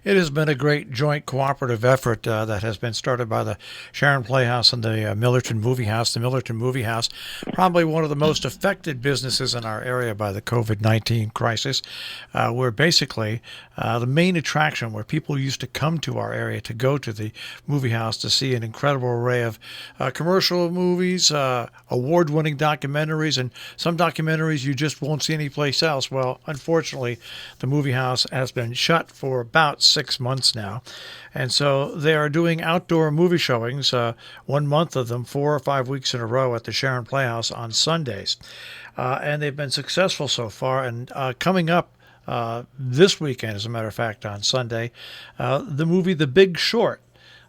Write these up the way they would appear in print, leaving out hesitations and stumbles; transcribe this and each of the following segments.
It has been a great joint cooperative effort that has been started by the Sharon Playhouse and the Millerton Movie House. The Millerton Movie House, probably one of the most affected businesses in our area by the COVID-19 crisis, where basically the main attraction where people used to come to our area to go to the movie house to see an incredible array of commercial movies, award-winning documentaries, and some documentaries you just won't see anyplace else. Well, unfortunately, the movie house has been shut for about 6 months now. And so they are doing outdoor movie showings, 1 month of them, 4 or 5 weeks in a row at the Sharon Playhouse on Sundays. And they've been successful so far. And coming up this weekend, as a matter of fact, on Sunday, the movie The Big Short.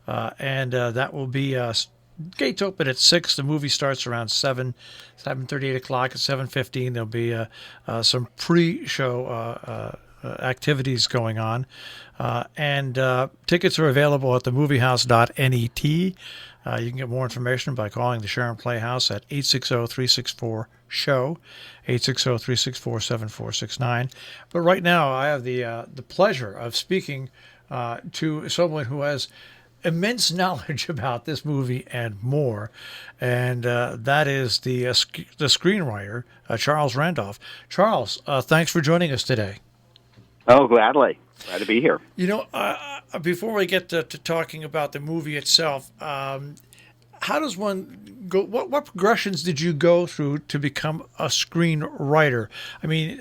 And that will be gates open at 6. The movie starts around 7:30, 8 o'clock. At 7:15, there'll be some pre-show activities going on. And tickets are available at themoviehouse.net. You can get more information by calling the Sharon Playhouse at 860-364-SHOW, 860-364-7469. But right now, I have the pleasure of speaking to someone who has immense knowledge about this movie and more, and that is the screenwriter, Charles Randolph. Charles, thanks for joining us today. Oh, gladly. Glad to be here. You know, before we get to talking about the movie itself, how does one go? What progressions did you go through to become a screenwriter? I mean,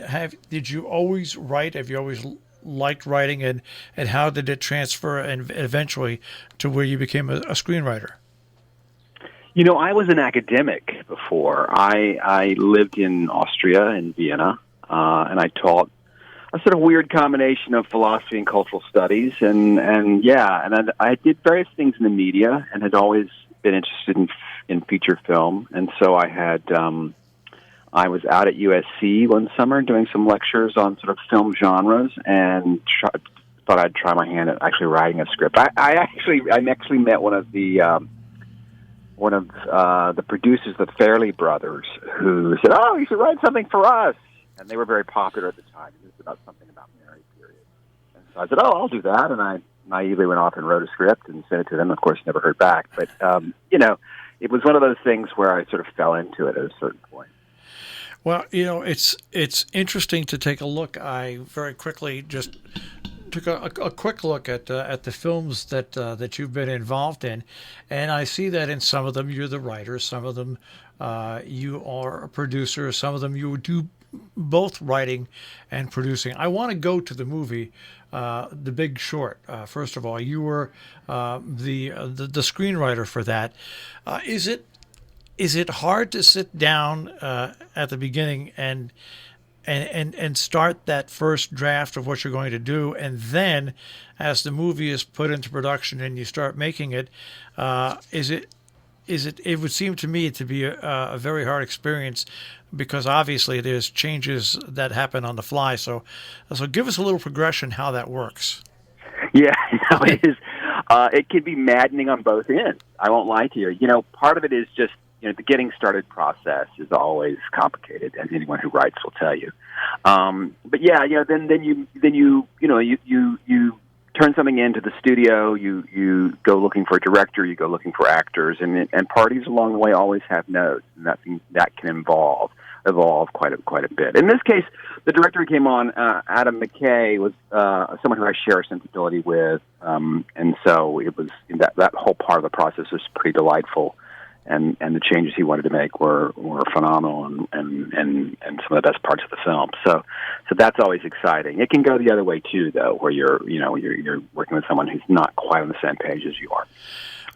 did you always write? Have you always liked writing, and how did it transfer and eventually to where you became a screenwriter? You know, I was an academic before. I lived in Austria, in Vienna, and I taught a sort of weird combination of philosophy and cultural studies, and I did various things in the media, and had always been interested in feature film, and so I was out at USC one summer doing some lectures on sort of film genres, and thought I'd try my hand at actually writing a script. I actually met one of the producers, the Fairley brothers, who said, "Oh, you should write something for us." And they were very popular at the time. It was about something about Mary, period. And so I said, "Oh, I'll do that." And I naively went off and wrote a script and sent it to them. Of course, never heard back. But you know, it was one of those things where I sort of fell into it at a certain point. Well, you know, it's interesting to take a look. I very quickly just took a quick look at the films that you've been involved in, and I see that in some of them you're the writer, some of them you are a producer, some of them you do both writing and producing. I want to go to the movie The Big Short. First of all, you were the screenwriter for that. Is it hard to sit down at the beginning and start that first draft of what you're going to do, and then as the movie is put into production and you start making it, it would seem to me to be a very hard experience, because obviously there's changes that happen on the fly. So give us a little progression how that works. Yeah, it is. It can be maddening on both ends. I won't lie to you. You know, part of it is just, you know, the getting started process is always complicated, as anyone who writes will tell you. But yeah, you know, then you turn something into the studio. You go looking for a director. You go looking for actors, and parties along the way always have notes, and that can evolve quite a bit. In this case, the director who came on, Adam McKay, was someone who I share a sensibility with, and so it was that whole part of the process was pretty delightful. And the changes he wanted to make were phenomenal and some of the best parts of the film. So that's always exciting. It can go the other way too, though, where you're working with someone who's not quite on the same page as you are.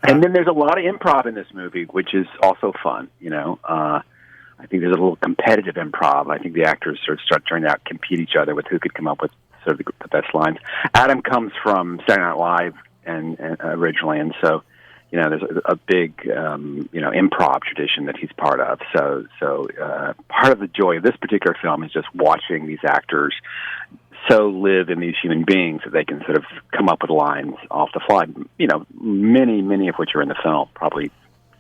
And then there's a lot of improv in this movie, which is also fun. You know, I think there's a little competitive improv. I think the actors sort of start trying to compete each other with who could come up with sort of the best lines. Adam comes from Saturday Night Live and originally, and so, you know, there's a big, improv tradition that he's part of. So part of the joy of this particular film is just watching these actors so live in these human beings that they can sort of come up with lines off the fly. You know, many of which are in the film, probably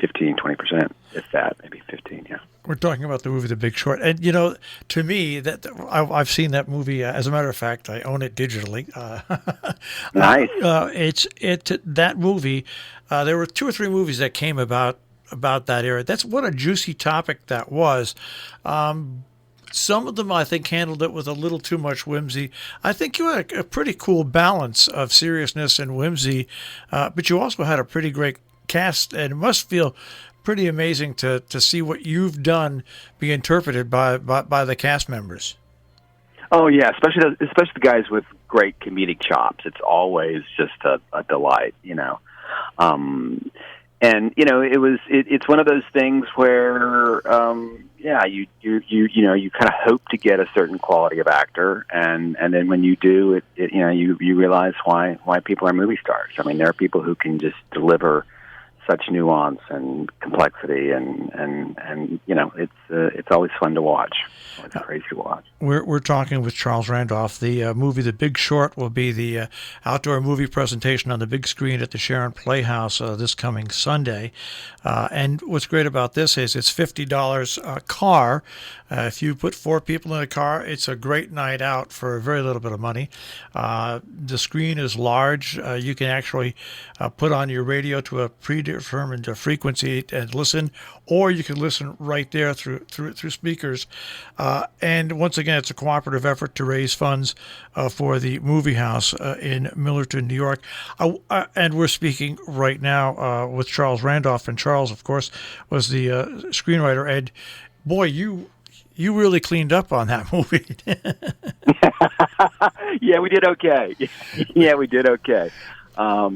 15, 20%, if that, maybe 15, yeah. We're talking about the movie The Big Short, and to me, that I've seen that movie. As a matter of fact, I own it digitally. Nice. That movie. There were 2 or 3 movies that came about that era. That's what a juicy topic that was. Some of them, I think, handled it with a little too much whimsy. I think you had a pretty cool balance of seriousness and whimsy, but you also had a pretty great cast, and it must feel pretty amazing to see what you've done be interpreted by the cast members. Oh yeah, especially the guys with great comedic chops. It's always just a delight, And it's one of those things where you kind of hope to get a certain quality of actor, and then when you do you realize why people are movie stars. I mean, there are people who can just deliver such nuance and complexity, and it's always fun to watch. It's crazy to watch. We're talking with Charles Randolph. The movie The Big Short will be the outdoor movie presentation on the big screen at the Sharon Playhouse this coming Sunday. And what's great about this is it's $50 a car. If you put 4 people in a car, it's a great night out for a very little bit of money. The screen is large. You can actually put on your radio to a predetermined frequency and listen, or you can listen right there through speakers. And once again, it's a cooperative effort to raise funds for the movie house in Millerton, New York. And we're speaking right now with Charles Randolph. And Charles, of course, was the screenwriter. And boy, you really cleaned up on that movie. Yeah, we did okay. I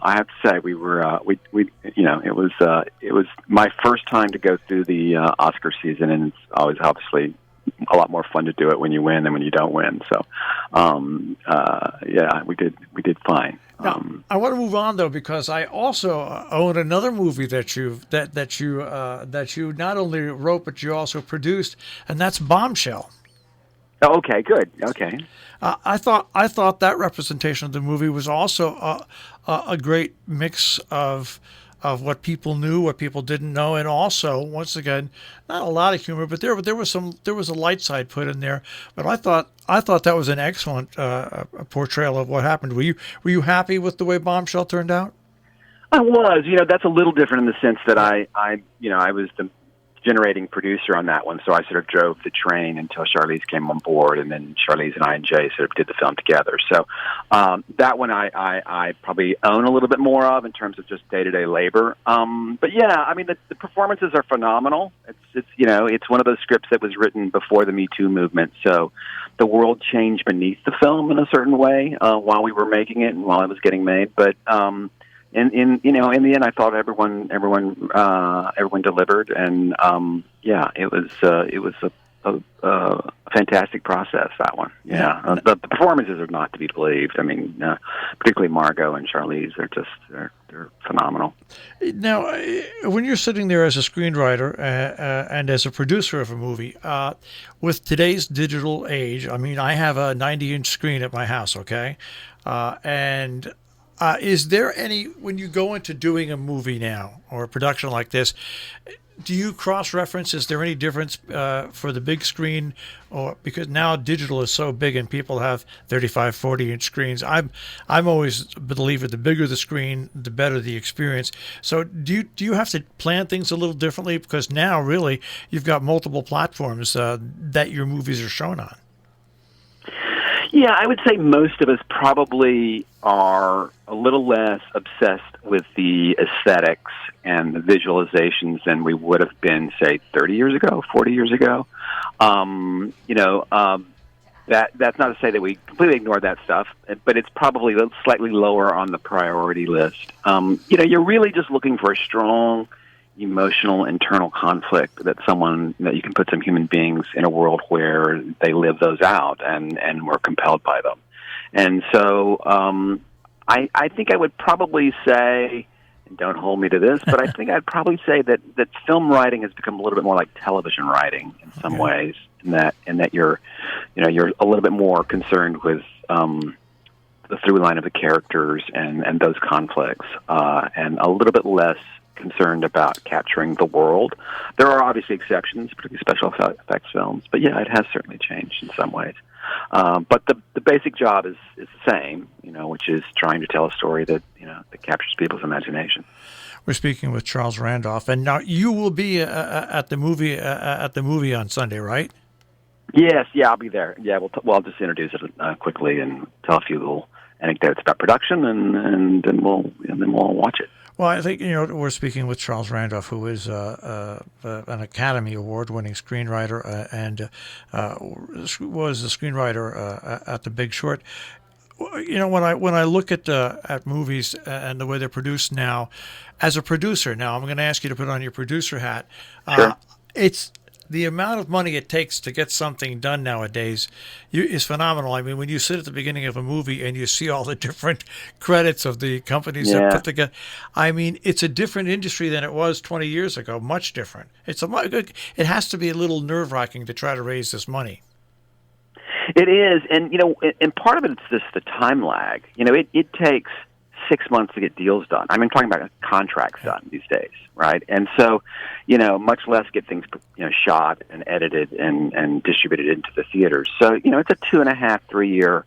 have to say we were it was my first time to go through the Oscar season, and it's always obviously a lot more fun to do it when you win than when you don't win. So, we did fine. Now, I want to move on though, because I also own another movie that you not only wrote but you also produced, and that's Bombshell. Oh, okay, good. Okay. I thought that representation of the movie was also a great mix of what people knew, what people didn't know, and also, once again, not a lot of humor, but there was a light side put in there. But I thought that was an excellent portrayal of what happened. Were you happy with the way Bombshell turned out? I was. That's a little different in the sense that I was the generating producer on that one, so I sort of drove the train until Charlize came on board, and then Charlize and I and Jay sort of did the film together. So that one I probably own a little bit more of in terms of just day-to-day labor. But yeah, I mean the performances are phenomenal. It's one of those scripts that was written before the Me Too movement, so the world changed beneath the film in a certain way while we were making it and while it was getting made. But in the end, I thought everyone delivered, and it was a fantastic process, that one. Yeah, the performances are not to be believed. I mean, particularly Margot and Charlize, they're phenomenal. Now, when you're sitting there as a screenwriter and as a producer of a movie, with today's digital age, I mean, I have a 90-inch screen at my house, okay, and is there any, when you go into doing a movie now or a production like this, do you cross-reference? Is there any difference for the big screen? Or because now digital is so big and people have 35, 40-inch screens. I'm always a believer the bigger the screen, the better the experience. So do you have to plan things a little differently? Because now really you've got multiple platforms that your movies are shown on. Yeah, I would say most of us probably are a little less obsessed with the aesthetics and the visualizations than we would have been, say, 30 years ago, 40 years ago. That's not to say that we completely ignore that stuff, but it's probably slightly lower on the priority list. You're really just looking for a strong emotional internal conflict that you can put some human beings in a world where they live those out and we're compelled by them. And so I think I would probably say, and don't hold me to this, but I think I'd probably say that film writing has become a little bit more like television writing in some ways, in that you're a little bit more concerned with the through line of the characters and those conflicts, and a little bit less concerned about capturing the world. There are obviously exceptions, particularly special effects films, but yeah, it has certainly changed in some ways. But the basic job is the same, which is trying to tell a story that that captures people's imagination. We're speaking with Charles Randolph, and now you will be at the movie on Sunday, right? Yes, yeah, I'll be there. Yeah, I'll just introduce it quickly and tell a few little anecdotes about production, and then we'll watch it. Well, I think we're speaking with Charles Randolph, who is an Academy Award-winning screenwriter and was the screenwriter at The Big Short. When I look at movies and the way they're produced now, as a producer, now I'm going to ask you to put on your producer hat. Sure. It's the amount of money it takes to get something done nowadays is phenomenal. I mean, when you sit at the beginning of a movie and you see all the different credits of the companies that put together, I mean, it's a different industry than it was 20 years ago, much different. It has to be a little nerve-wracking to try to raise this money. It is, and part of it is just the time lag. It takes 6 months to get deals done. I'm talking about contracts done these days, right? And so, much less get things, shot and edited and distributed into the theaters. So, it's a 2.5, 3 year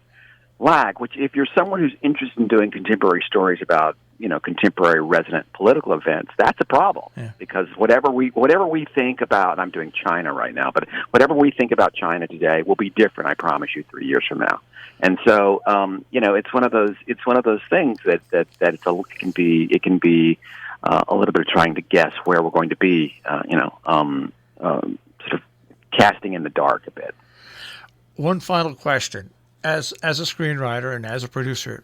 lag, which if you're someone who's interested in doing contemporary stories about, contemporary resonant political events, that's a problem. Yeah. Because whatever we think about, and I'm doing China right now, but whatever we think about China today will be different, I promise you, 3 years from now. And so, it's one of those things that it can be a little bit of trying to guess where we're going to be, sort of casting in the dark a bit. One final question. As a screenwriter and as a producer,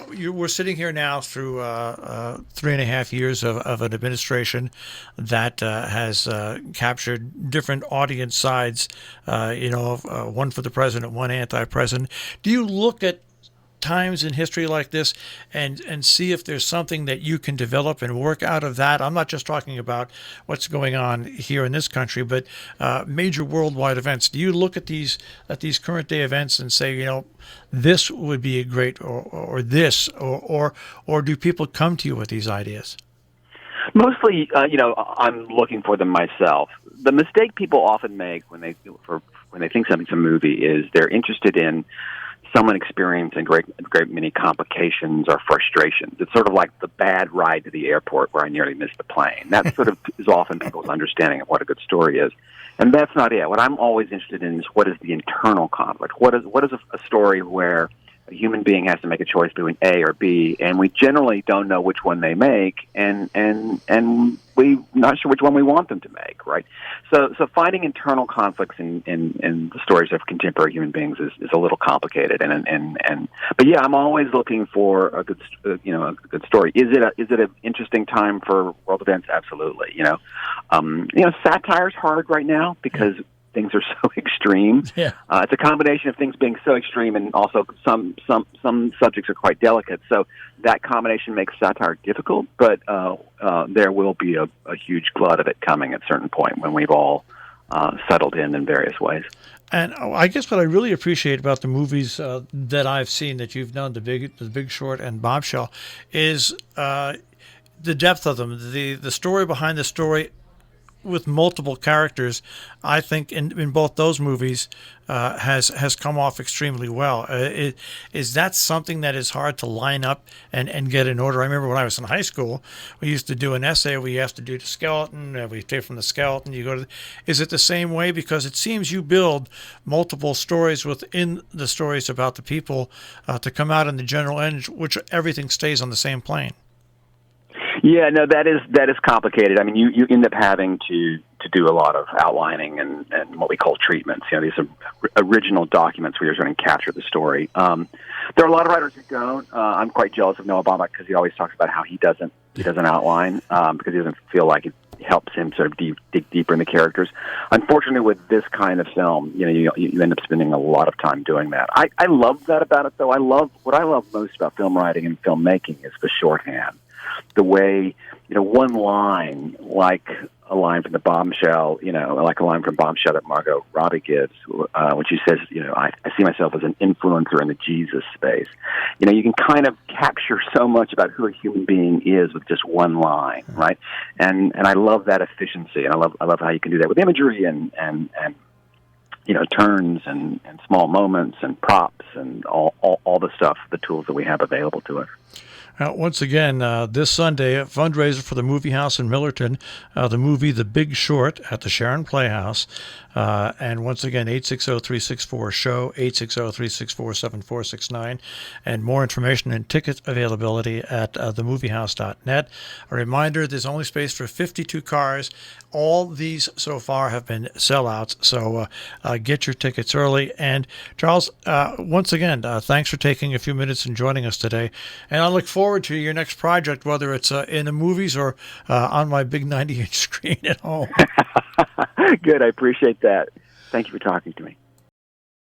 we're sitting here now through 3.5 years of an administration that has captured different audience sides, one for the president, one anti-president. Do you look at times in history like this and see if there's something that you can develop and work out of that? I'm not just talking about what's going on here in this country, but major worldwide events. Do you look at these current day events and say, this would be a great or this or do people come to you with these ideas? Mostly, I'm looking for them myself. The mistake people often make when they think something's a movie is they're interested in someone experiencing a great many complications or frustrations. It's sort of like the bad ride to the airport where I nearly missed the plane. That sort of is often people's understanding of what a good story is. And that's not it. What I'm always interested in is what is the internal conflict. What is a story where a human being has to make a choice between A or B, and we generally don't know which one they make, and we're not sure which one we want them to make, right? So finding internal conflicts in the stories of contemporary human beings is a little complicated, but yeah, I'm always looking for a good story. Is it an interesting time for world events? Absolutely. Satire's hard right now because things are so extreme. Yeah. It's a combination of things being so extreme, and also some subjects are quite delicate. So that combination makes satire difficult, but there will be a huge glut of it coming at a certain point when we've all settled in various ways. And I guess what I really appreciate about the movies that I've seen that you've done, The Big Short and Bombshell, is the depth of them, the story behind the story, with multiple characters. I think in both those movies has come off extremely well. Is that something that is hard to line up and get in order? I remember when I was in high school, we used to do an essay. We have to do the skeleton. We take from the skeleton. You go to. Is it the same way? Because it seems you build multiple stories within the stories about the people to come out in the general end, which everything stays on the same plane. Yeah, no, that is complicated. I mean, you end up having to do a lot of outlining and what we call treatments. These are original documents where you're going to capture the story. There are a lot of writers who don't. I'm quite jealous of Noah Baumbach because he always talks about how he doesn't outline because he doesn't feel like it helps him sort of dig deeper in the characters. Unfortunately, with this kind of film, you end up spending a lot of time doing that. I love that about it, though. What I love most about film writing and filmmaking is the shorthand. The way, one line, like a line from the Bombshell, like a line from Bombshell that Margot Robbie gives, when she says, I see myself as an influencer in the Jesus space. You can kind of capture so much about who a human being is with just one line, right? And I love that efficiency, and I love how you can do that with imagery and turns and small moments and props and all the stuff, the tools that we have available to us. Once again, this Sunday, a fundraiser for the Movie House in Millerton, the movie The Big Short at the Sharon Playhouse. And once again, 860-364-SHOW, 860-364-7469. And more information and ticket availability at themoviehouse.net. A reminder, there's only space for 52 cars. All these so far have been sellouts, so get your tickets early. And Charles, once again, thanks for taking a few minutes and joining us today. And I look forward to your next project, whether it's in the movies or on my big 90-inch screen at home. Good. I appreciate that. Thank you for talking to me.